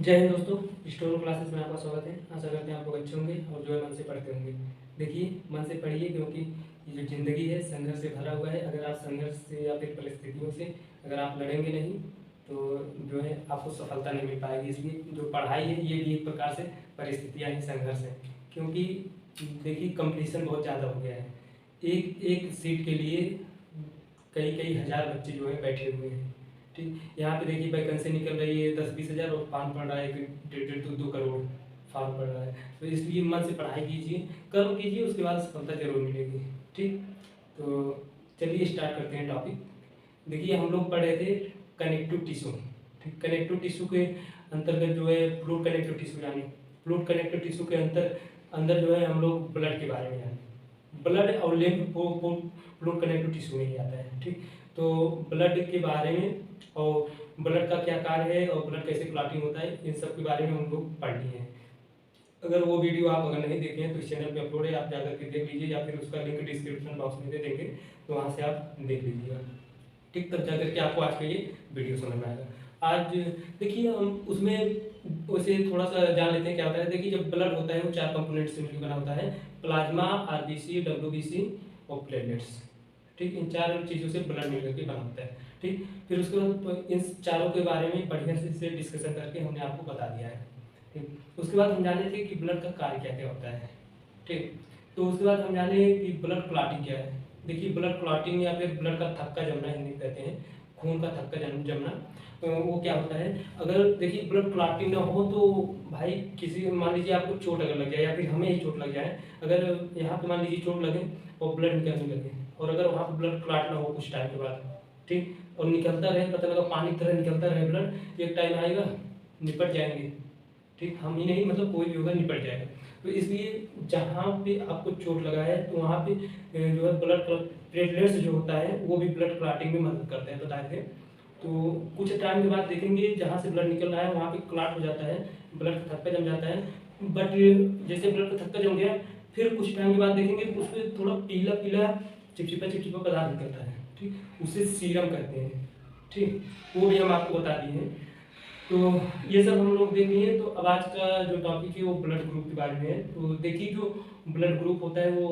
जय हिंद दोस्तों, store classes में आपका स्वागत है। आशा करते हैं आप लोग अच्छे होंगे और जो है मन से पढ़ते होंगे। देखिए, मन से पढ़िए क्योंकि ये जो ज़िंदगी है संघर्ष से भरा हुआ है। अगर आप संघर्ष से या फिर परिस्थितियों से अगर आप लड़ेंगे नहीं तो जो है आपको सफलता नहीं मिल पाएगी। इसलिए जो पढ़ाई है ये भी एक प्रकार से परिस्थितियाँ ही संघर्ष है। क्योंकि देखिए कंपटीशन बहुत ज़्यादा हो गया है। एक एक सीट के लिए कई कई हज़ार बच्चे जो है बैठे हुए हैं। ठीक, यहाँ पे देखिए वैकेंसी निकल रही है 10-20 हज़ार और फॉर्म पड़ रहा है कि 1.5-2 करोड़ फॉर्म पड़ रहा है। तो इसलिए मन से पढ़ाई कीजिए, कर्म कीजिए, उसके बाद सफलता जरूर मिलेगी। ठीक, तो चलिए स्टार्ट करते हैं टॉपिक। देखिए हम लोग पढ़े थे कनेक्टिव टिश्यू। ठीक, कनेक्टिव टिश्यू के अंतर्गत जो है फ्लूइड कनेक्टिव टिश्यू यानी फ्लूइड कनेक्टिव टिश्यू के अंदर जो है हम लोग ब्लड के बारे में जाने। ब्लड और लिम्फ को फ्लूइड कनेक्टिव टिश्यू में ही आता है। ठीक, तो ब्लड के बारे में और ब्लड का क्या कार्य है और ब्लड कैसे क्लॉटिंग होता है, इन सब के बारे में हम लोग पढ़ लिए हैं। अगर वो वीडियो आप अगर नहीं देखे हैं तो इस चैनल पे अपलोड है, आप जाकर के देख लीजिए या फिर उसका लिंक डिस्क्रिप्शन बॉक्स में दे देंगे, तो वहाँ से आप देख लीजिएगा। ठीक, तब जाकर के आपको आज का ये वीडियो समझ में आएगा। आज देखिए हम उसमें उसे थोड़ा सा जान लेते हैं क्या होता है। देखिए जब ब्लड होता है वो 4 कंपोनेंट से मिलकर बना होता है: प्लाज्मा, आरबीसी, डब्ल्यूबीसी और प्लेटलेट्स। ठीक, इन 4 चीज़ों से ब्लड मिलकर के बना होता है। ठीक, फिर उसके बाद इन चारों के बारे में बढ़िया से डिस्कशन करके हमने आपको बता दिया है। ठीक, उसके बाद हम जाने थे कि ब्लड का कार्य क्या क्या होता है। ठीक, तो उसके बाद हम जाने कि ब्लड क्लॉटिंग क्या है। देखिए ब्लड क्लॉटिंग या फिर ब्लड का थक्का जमना हिंदी में कहते हैं, खून का थक्का जमना। वो क्या होता है, अगर देखिए ब्लड क्लॉटिंग ना हो तो भाई किसी मान लीजिए आपको चोट अगर लग जाए या फिर हमें ही चोट लग जाए, अगर यहाँ पे मान लीजिए चोट लगे और ब्लड निकलने लगे और अगर वहाँ पे ब्लड क्लॉट ना हो कुछ टाइम के बाद, ठीक, और निकलता रहे, पता लगा पानी की तरह निकलता रहे ब्लड, एक टाइम आएगा निपट जाएंगे। ठीक, हम ही नहीं मतलब कोई भी होगा निपट जाएगा। तो इसलिए जहाँ पे आपको चोट लगा है तो वहाँ पे जो है ब्लड प्लेटलेट्स जो होता है वो भी ब्लड क्लॉटिंग में मदद करते हैं, बताए थे। तो कुछ टाइम के बाद देखेंगे जहाँ से ब्लड निकल रहा है वहाँ पे क्लॉट हो जाता है, ब्लड का थक्का जम जाता है। बट जैसे ब्लड का थक्का जम गया फिर कुछ टाइम के बाद देखेंगे तो उसमें थोड़ा पीला पीला चिपचिपा पदार्थ निकलता है। ठीक, उसे सीरम कहते हैं। ठीक, वो भी हम आपको बता दिए हैं। तो ये सब हम लोग देख लिए। तो अब आज का जो टॉपिक है वो ब्लड ग्रुप के बारे में है। तो देखिए जो ब्लड ग्रुप होता है वो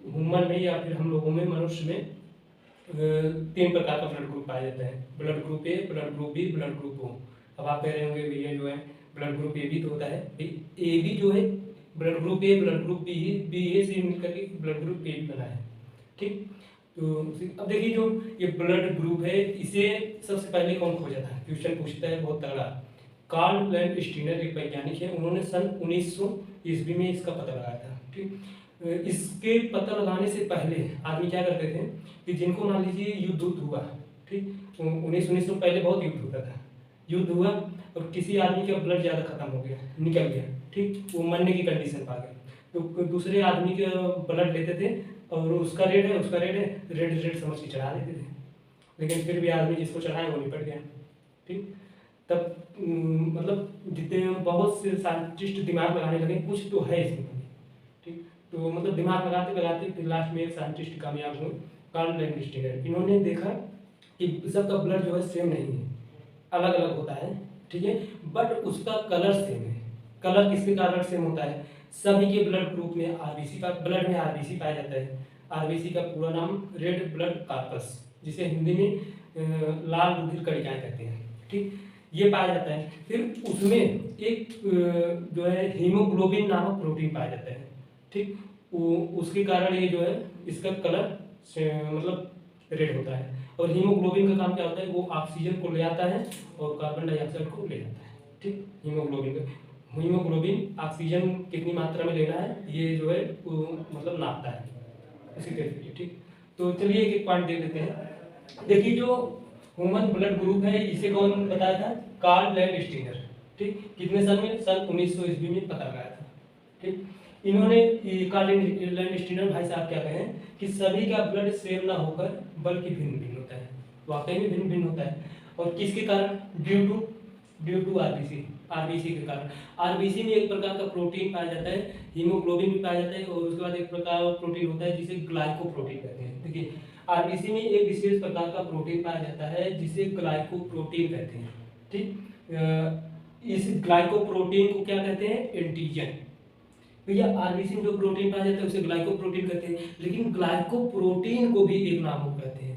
ह्यूमन में या फिर हम लोगों में, मनुष्य में 3 प्रकार का ब्लड ग्रुप पाया जाता है: blood group A, blood group B, blood group O. अब आप कह रहे होंगे भैया जो है ब्लड ग्रुप ए भी तो होता है। ए भी जो है blood group A, blood group B A से मिलकर के ब्लड ग्रुप ए भी बना है। ठीक, तो अब देखिए जो ये ब्लड ग्रुप है इसे सबसे पहले कौन खोजा था, क्वेश्चन पूछता है बहुत तगड़ा। कार्ल लैंडस्टीनर एक वैज्ञानिक है, उन्होंने सन 1900 ईस्वी में इसका पता लगाया था। ठीक, इसके पता लगाने से पहले आदमी क्या करते थे कि जिनको मान लीजिए युद्ध हुआ, ठीक, 1900 पहले बहुत युद्ध होता था, युद्ध हुआ और किसी आदमी का ब्लड ज़्यादा खत्म हो गया, निकल गया, ठीक, वो मरने की कंडीशन पा गया, तो दूसरे आदमी का ब्लड लेते थे और उसका रेट है रेड समझ के चढ़ा देते थे। लेकिन फिर भी आदमी जिसको चढ़ाए वो निपट गया। ठीक, तब मतलब जितने बहुत से साइंटिस्ट दिमाग लगाने लगे कुछ तो है इसमें। ठीक, तो मतलब दिमाग लगाते लगाते फिर लास्ट में एक साइंटिस्ट कामयाब हुए, कार्ल लैंडस्टीनर। इन्होंने देखा कि सबका ब्लड जो है सेम नहीं है, अलग अलग होता है। ठीक है, बट उसका कलर सेम है। कलर किसके कारण सेम होता है, सभी के ब्लड ग्रुप में आरबीसी का ब्लड में आरबीसी पाया जाता है। आरबीसी का पूरा नाम रेड ब्लड कार्पस, जिसे हिंदी में लाल रुधिर कणिकाएं कहते हैं। ठीक, ये पाया जाता है। फिर उसमें एक जो है हीमोग्लोबिन नामक प्रोटीन पाया जाता है। ठीक, उसके कारण ये जो है इसका कलर मतलब रेड होता है। और हीमोग्लोबिन का काम क्या होता है, वो ऑक्सीजन को ले आता है और कार्बन डाइऑक्साइड को ले जाता है। ठीक, हीमोग्लोबिन ऑक्सीजन कितनी मात्रा में लेना है ये जो है मतलब नापता है इसी तरीके। ठीक, तो चलिए एक एक पॉइंट देख लेते हैं। देखिए जो ह्यूमन ब्लड ग्रुप है इसे कौन बताया था, कार्ल लैंडस्टीनर। ठीक, कितने सन में, सन 1900 ईस्वी में पता लगाया था। ठीक, इन्होंने कार्ल लैंडस्टीनर भाई साहब क्या कहे कि सभी का ब्लड सेम ना होकर बल्कि भिन्न भिन्न होता है, वाकई में भिन्न भिन्न होता है। और किसके कारण, ड्यू टू आरबीसी के कारण। आरबीसी में एक प्रकार का प्रोटीन पाया जाता है, हीमोग्लोबिन भी पाया जाता है और उसके बाद एक प्रकार का प्रोटीन होता है जिसे ग्लाइकोप्रोटीन कहते हैं। देखिए आरबीसी में एक विशेष प्रकार का प्रोटीन पाया जाता है जिसे ग्लाइकोप्रोटीन कहते हैं। ठीक, इस ग्लाइकोप्रोटीन को क्या कहते हैं? एंटीजन। भैया आरबीसी में जो प्रोटीन पाया जाता है उसे ग्लाइकोप्रोटीन कहते हैं, लेकिन ग्लाइकोप्रोटीन को भी एक नाम और कहते हैं।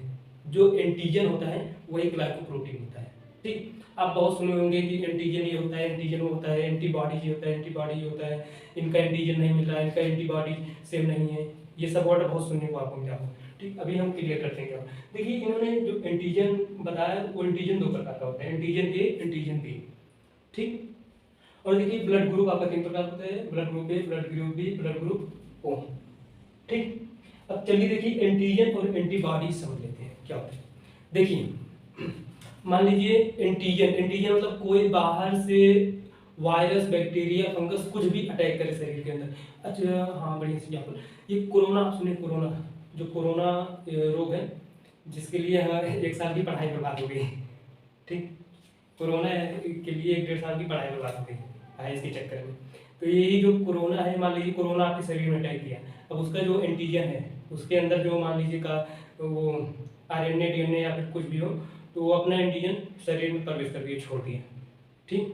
जो एंटीजन होता है वही ग्लाइकोप्रोटीन होता है। ठीक, आप बहुत सुने होंगे कि एंटीजन ये होता है, एंटीजन वो होता है, एंटीबॉडी ये होता है, एंटीबॉडी ये होता है, इनका एंटीजन नहीं मिल रहा है, इनका एंटीबॉडी सेम नहीं है। ये सब वर्ड बहुत सुनने को आपको मिला होगा। ठीक, अभी हम क्लियर करते हैं क्या। देखिए इन्होंने जो एंटीजन बताया वो एंटीजन 2 प्रकार का होता है, एंटीजन ए, एंटीजन बी। ठीक, और देखिए ब्लड ग्रुप आपका 3 प्रकार होता है, blood group A, blood group B, blood group O. ठीक, अब चलिए देखिए एंटीजन और एंटीबॉडी समझ लेते हैं क्या होता है। देखिए मान लीजिए एंटीजन, एंटीजन मतलब कोई बाहर से वायरस, बैक्टीरिया, फंगस कुछ भी अटैक करे शरीर के अंदर। अच्छा हाँ, बढ़िया एग्जाम्पल, ये कोरोना, आप सुनिए कोरोना, जो कोरोना रोग है जिसके लिए हमारे 1 साल की पढ़ाई बर्बाद हो गई। ठीक, कोरोना के लिए 1-1.5 साल की पढ़ाई बर्बाद हो गई भाई के चक्कर में। तो यही जो कोरोना है, मान लीजिए कोरोना आपके शरीर में अटैक किया, अब उसका जो एंटीजन है उसके अंदर जो मान लीजिए का वो आरएनए, डीएनए या फिर कुछ भी हो, तो वो अपना एंटीजन शरीर में प्रवेश कर दिया, छोड़ दिया। ठीक,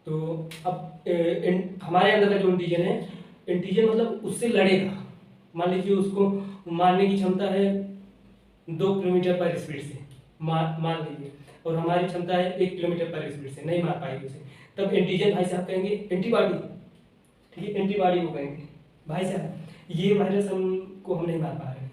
तो अब हमारे अंदर का जो एंटीजन है, एंटीजन मतलब उससे लड़ेगा। मान लीजिए उसको मारने की क्षमता है 2 किलोमीटर पर स्पीड से, मान लीजिए, और हमारी क्षमता है 1 किलोमीटर पर स्पीड से, नहीं मार पाएगी उसे। तब एंटीजन भाई साहब कहेंगे एंटीबॉडी। ठीक है, एंटीबॉडी को कहेंगे भाई साहब ये वायरस हमको हम नहीं मार पा रहे हैं।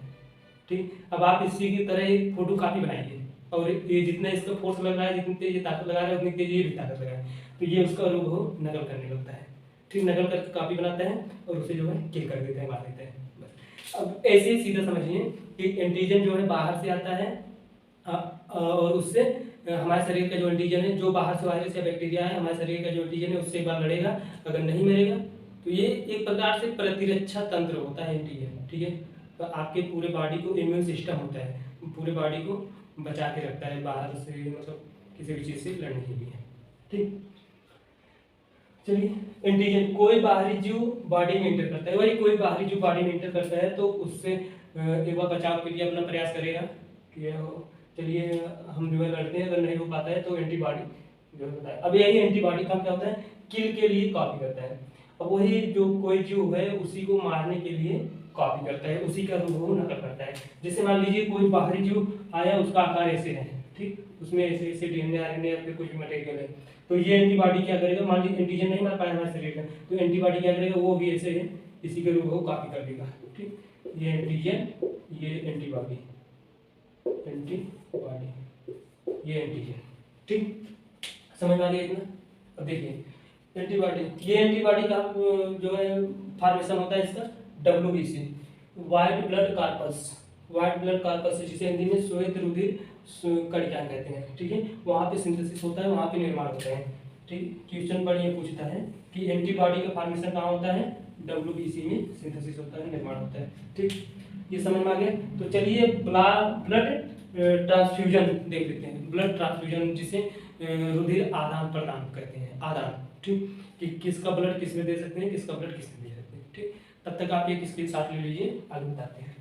ठीक, अब आप इसी की तरह एक फोटो कॉपी बनाइए और ये जितना इसका फोर्स लग रहा है, जितनी तेज ये ताकत लगा रहा है उतनी तेज ये भी ताकत लगा रहा है, तो ये उसका रूप हो नकल करने लगता है। ठीक, नकल करके कॉपी बनाता है और उसे जो है किल कर देता है, मार देता है। बस अब ऐसे ही सीधा समझिए कि एंटीजन जो है बाहर से आता है और उससे हमारे शरीर का जो एंटीजन है, जो बाहर से वायरस या बैक्टीरिया है, हमारे शरीर का जो एंटीजन है उससे एक बार लड़ेगा, अगर नहीं मरेगा तो ये एक प्रकार से प्रतिरक्षा तंत्र होता है एंटीजन। ठीक है, तो आपके पूरे बॉडी को इम्यून सिस्टम होता है, पूरे बॉडी को बचा के रखता है बाहर से, मतलब किसी भी चीज़ से लड़ने के लिए। ठीक, चलिए एंटीजन कोई बाहरी जीव बॉडी में इंटर करता है, वही कोई बाहरी जीव बॉडी में इंटर करता है तो उससे एक बार बचाव के लिए अपना प्रयास करेगा कि चलिए हम जो है लड़ते हैं, अगर नहीं हो पाता है तो एंटीबॉडी जो होता है। अब यही एंटीबॉडी का क्या होता है, किल के लिए कॉपी करता है। अब वही जो कोई जीव है उसी को मारने के लिए कॉपी करता है, उसी का रूप नकल करता है। जैसे मान लीजिए कोई बाहरी जीव आया, उसका आकार ऐसे है, ठीक, उसमें ऐसे ऐसे डीएनए, आरएनए या फिर कुछ भी मटेरियल है, तो ये एंटीबॉडी क्या करेगा, मान लीजिए एंटीजन नहीं मार पाया हमारे शरीर में, तो एंटीबॉडी क्या करेगा, वो भी ऐसे है इसी के रूप को कॉपी कर देगा। ठीक, ये एंटीजन, ये एंटीबॉडी, एंटीबॉडी, ये एंटीजन। ठीक, समझ में आ गया इतना। अब देखिए एंटीबॉडी, ये एंटीबॉडी का जो है फॉर्मेशन होता है इसका WBC, white blood corpus, white blood corpus जिसे हिंदी में श्वेत रुधिर कणिका कहते हैं। ठीक है, वहाँ पे सिंथेसिस होता है, वहाँ पे निर्माण होता है। ठीक, क्वेश्चन पर ये पूछता है कि एंटीबॉडी का फॉर्मेशन कहाँ होता है, WBC में सिंथेसिस होता है, निर्माण होता है। ठीक, ये समझ में आ गया। तो चलिए ब्लड ट्रांसफ्यूजन देख लेते हैं। ब्लड ट्रांसफ्यूजन जिसे रुधिर आदान प्रदान कहते हैं, आदान। ठीक, कि किसका ब्लड किस में दे सकते हैं, किसका ब्लड किस में दे सकते हैं। ठीक, तब तक आप एक स्क्रीनशॉट ले लीजिए, आगे बताते हैं।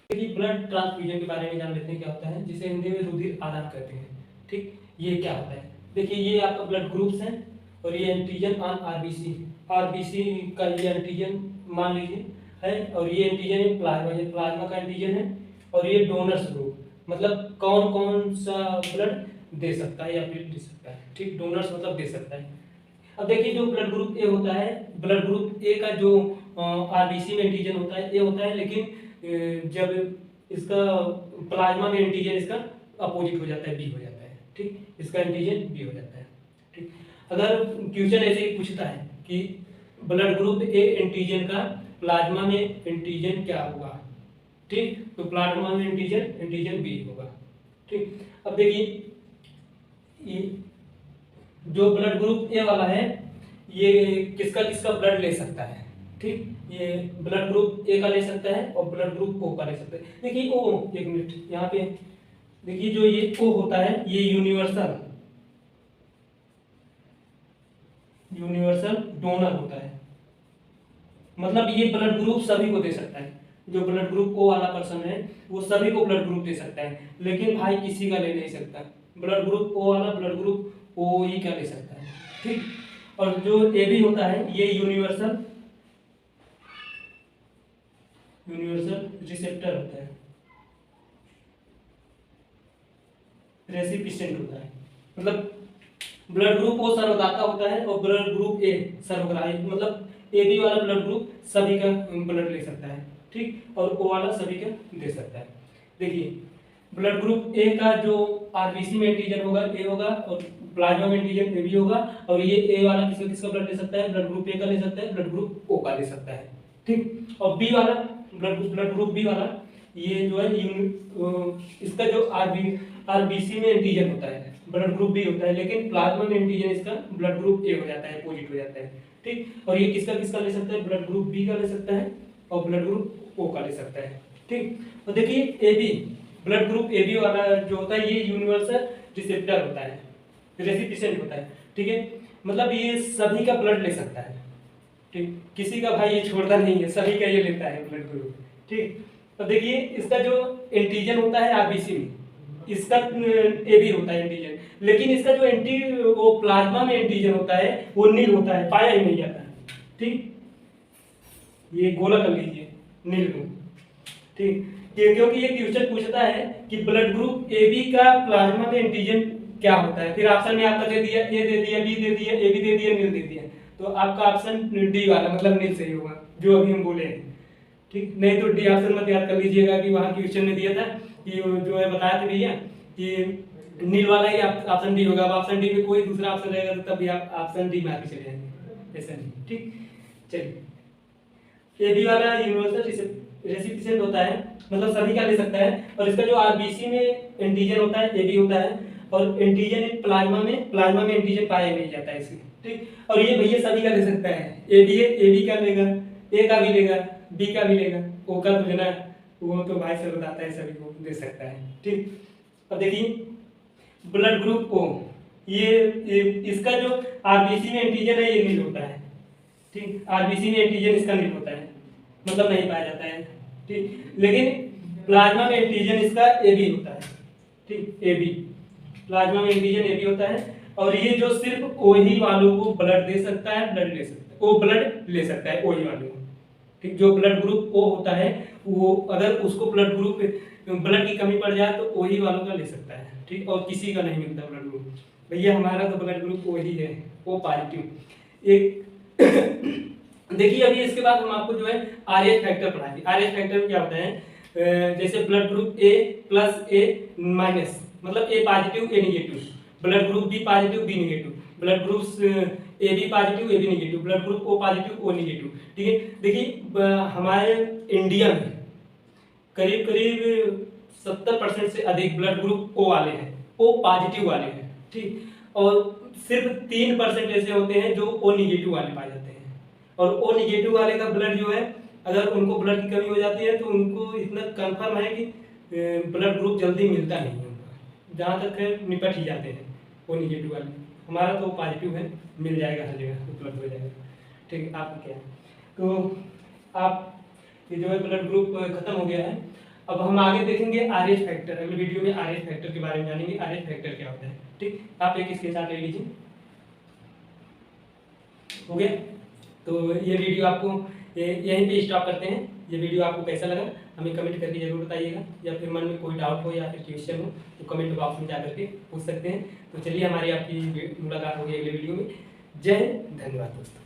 देखिए ब्लड ट्रांसफ्यूजन के बारे में जान लेते हैं क्या होता है, जिसे हिंदी में रुधिर आदान कहते हैं। ठीक, ये क्या होता है, देखिए ये आपका ब्लड ग्रुप्स हैं और ये एंटीजन ऑन आरबीसी, आरबीसी का ये एंटीजन मान लीजिए है, और ये एंटीजन प्लाज्मा, ये प्लाज्मा का एंटीजन है, और ये डोनर्स ग्रुप, मतलब कौन कौन सा ब्लड दे सकता है या फिर दे सकता है। ठीक, डोनर्स मतलब दे सकता है। अब देखिए जो ब्लड ग्रुप ए होता है, ब्लड ग्रुप ए का जो आरबीसी में एंटीजन होता है ए होता है, लेकिन जब इसका प्लाज्मा में एंटीजन इसका अपोजिट हो जाता है, बी हो जाता है। ठीक, इसका एंटीजन बी हो जाता है। ठीक, अगर क्वेश्चन ऐसे ही पूछता है कि ब्लड ग्रुप ए एंटीजन का प्लाज्मा में एंटीजन क्या होगा, ठीक, तो प्लाज्मा में एंटीजन बी होगा। ठीक, अब देखिए जो ब्लड ग्रुप ए वाला है ये किसका किसका ब्लड ले सकता है। ठीक, ये ब्लड ग्रुप ए का ले सकता है और ब्लड ग्रुप ओ का ले सकता है। देखिए ओ, एक मिनट यहाँ पे देखिए, जो ये ओ होता है ये यूनिवर्सल डोनर होता है, मतलब ये ब्लड ग्रुप सभी को दे सकता है। जो ब्लड ग्रुप ओ वाला पर्सन है वो सभी को ब्लड ग्रुप दे सकता है, लेकिन भाई किसी का ले नहीं सकता। ब्लड ग्रुप ओ वाला ब्लड ग्रुप ओ ई का ले सकता है, ठीक। और जो ए बी होता है ये यूनिवर्सल रिसेप्टर होता है, रेसिपिएंट होता है। मतलब ब्लड ग्रुप ओ सर्वदाता होता है और ब्लड ग्रुप ए सर्वग्राही, मतलब ए बी वाला ब्लड ग्रुप सभी का ब्लड ले सकता है, ठीक, और ओ वाला सभी का दे सकता है। देखिए ब्लड ग्रुप ए का जो आरबीसी में एंटीजन होगा ए होगा और प्लाज्मा में एंटीजन ए बी होगा, और ये ए वाला किसका किसका ब्लड ले सकता है, ब्लड ग्रुप ए का ले सकता है, ब्लड ग्रुप ओ का ले सकता है, ठीक। और बी वाला ब्लड ग्रुप बी वाला ये जो है इसका जो आरबीसी में एंटीजन होता है ब्लड ग्रुप बी होता है, लेकिन प्लाज्मा में एंटीजन इसका ब्लड ग्रुप ए हो जाता है, पॉजिटिव हो जाता है, ठीक। और ये किसका किसका ले सकता है, ब्लड ग्रुप बी का ले सकता है और ब्लड ग्रुप ओ का ले सकता है, ठीक। तो देखिए A B blood group A B वाला जो होता है ये यूनिवर्सल रिसेप्टर होता है, रेसिपिएंट होता है, ठीक है। मतलब ये सभी का ब्लड ले सकता है, ठीक, किसी का भाई ये छोड़ता नहीं है, सभी का ये लेता है ब्लड ग्रुप, ठीक। तो देखिए इसका जो एंटीजन होता है आरबीसी में इसका ए बी होता है एंटीजन, लेकिन इसका जो वो प्लाज्मा में एंटीजन होता है वो नील होता है, पाया ही नहीं जाता है, ठीक। ये गोला कर लीजिए नील को, ठीक। क्योंकि ये क्वेश्चन पूछता है कि ब्लड ग्रुप ए बी का प्लाज्मा में एंटीजन क्या होता है, फिर ऑप्शन में आपका दे दिया ए दे दिया बी दे दिया ए बी दे दिया नील दे दिया, तो आपका ऑप्शन डी वाला मतलब नील सही होगा जो अभी हम बोले हैं, ठीक। नहीं तो डी ऑप्शन मत याद कर लीजिएगा कि वहाँ क्वेश्चन में दिया था कि जो है बताया था भैया कि नील वाला ही ऑप्शन डी होगा। अब ऑप्शन डी में कोई दूसरा ऑप्शन रहेगा तो तब भी आप ऑप्शन डी मार के चले जाएंगे, ऐसा नहीं, ठीक। चलिए ए बी वाला यूनिवर्सल रेसिपिएंट होता है, मतलब सभी का ले सकता है, और इसका जो आरबीसी में एंटीजन होता है ए बी होता है, और एंटीजन प्लाज्मा में एंटीजन पाया नहीं जाता है इसके, ठीक। और ये भैया सभी का ले सकता है, ए बी का लेगा, ए का भी लेगा, बी का भी लेगा, ओ का तो लेना वो तो भाई से बताता है, सभी को दे सकता है, ठीक। अब देखिए ब्लड ग्रुप ओ ये इसका जो आरबीसी में एंटीजन है ये नील होता है, ठीक। आरबीसी में एंटीजन इसका नील होता है, मतलब नहीं पाया जाता है, ठीक। लेकिन प्लाज्मा में एंटीजन इसका ए बी होता है, ठीक, ए बी प्लाज्मा में एंटीजन ए बी होता है, और ये जो सिर्फ ओही वालों को ब्लड दे सकता है, ब्लड ले सकता है, वो ब्लड ले सकता है ओही वालों को, ठीक। जो ब्लड ग्रुप ओ होता है वो अगर उसको ब्लड की कमी पड़ जाए तो ओही वालों का ले सकता है, ठीक, और किसी का नहीं मिलता ब्लड ग्रुप। भैया हमारा तो ब्लड ग्रुप ओ ही है, ओ पॉजिटिव। एक देखिए अभी इसके बाद हम आपको जो है आरएच फैक्टर पढ़ाएंगे। आरएच फैक्टर क्या होता है, जैसे blood group A plus A minus, मतलब A positive A negative, blood group B positive B negative, blood group A B positive A B negative, blood group O positive O negative, ठीक है। देखिए हमारे India में करीब करीब 70% से अधिक ब्लड ग्रुप ओ वाले हैं, ओ पॉजिटिव वाले हैं, ठीक। और सिर्फ 3% ऐसे होते हैं जो ओ निगेटिव वाले पाए जाते हैं, और ओ निगेटिव वाले का ब्लड जो है अगर उनको ब्लड की कमी हो जाती है तो उनको इतना कंफर्म है कि ब्लड ग्रुप जल्दी मिलता नहीं है उनका, जहाँ तक है निपट ही जाते हैं ओ निगेटिव वाले। हमारा तो पॉजिटिव है, मिल जाएगा हर जगह, उपलब्ध हो जाएगा, ठीक। आपका क्या है तो आप ये जो है ब्लड ग्रुप खत्म हो गया है। अब हम आगे देखेंगे आरएच फैक्टर, अगले वीडियो में आरएच फैक्टर के बारे में जानेंगे, आरएच फैक्टर क्या होता है, ठीक। आप एक स्क्रीनशॉट ले लीजिए, हो गया। तो ये वीडियो आपको यहीं पे स्टॉप करते हैं। ये वीडियो आपको कैसा लगा हमें कमेंट करके जरूर बताइएगा, या फिर मन में कोई डाउट हो या फिर क्वेश्चन हो तो कमेंट बॉक्स में जा करके पूछ सकते हैं। तो चलिए हमारी आपकी मुलाकात होगी अगले वीडियो में। जय हिंद, धन्यवाद दोस्तों।